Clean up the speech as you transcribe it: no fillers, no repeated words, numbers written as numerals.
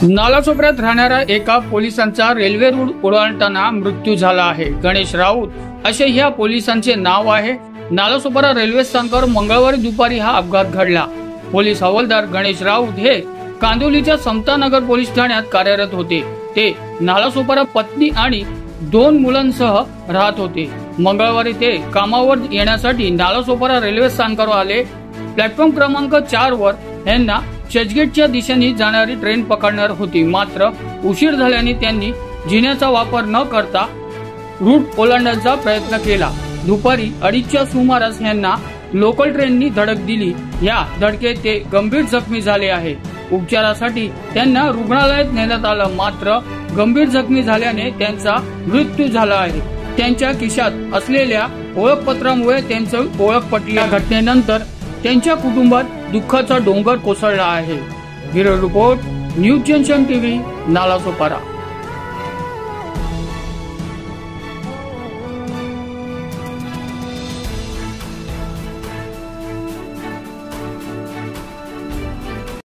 नालासोपाऱ्यात राहणाऱ्या एका पोलिसांचा रेल्वे रूळ ओलांडताना मृत्यू झाला आहे। गणेश राऊत असे ह्या पोलिसांचे नाव आहे। नालासोपारा रेल्वे स्थानकावर मंगळवारी दुपारी हा अपघात घडला। पोलीस हवालदार गणेश राऊत हे कांदिवलीच्या समतानगर पोलीस ठाण्यात कार्यरत होते। ते नालासोपारा पत्नी आणि 2 मुलांसह राहत होते। मंगळवारी ते कामावर येण्यासाठी नालासोपारा रेल्वे स्थानकावर आले। प्लॅटफॉर्म क्रमांक 4 वर यांना चर्चगेटच्या दिशेने जाणारी ट्रेन पकडणार होती, मात्र उशीर झाल्याने त्यांनी जिन्याचा वापर न करता रूट ओलांडण्याचा प्रयत्न केला। दुपारी 2:30च्या सुमारास यांना लोकल ट्रेननी धडक दिली। या धडकेत ते गंभीर जखमी झाले आहे। उपचारासाठी त्यांना रुग्णालयात नेण्यात आलं, मात्र गंभीर जखमी झाल्याने त्यांचा मृत्यू झाला आहे। त्यांच्या खिशात असलेल्या ओळखपत्रामुळे त्यांचं ओळख पटली। या घटनेनंतर त्यांच्या कुटुंबात दुःखाचा डोंगर कोसळला आहे। Bureau report, news junction TV, Nalasopara.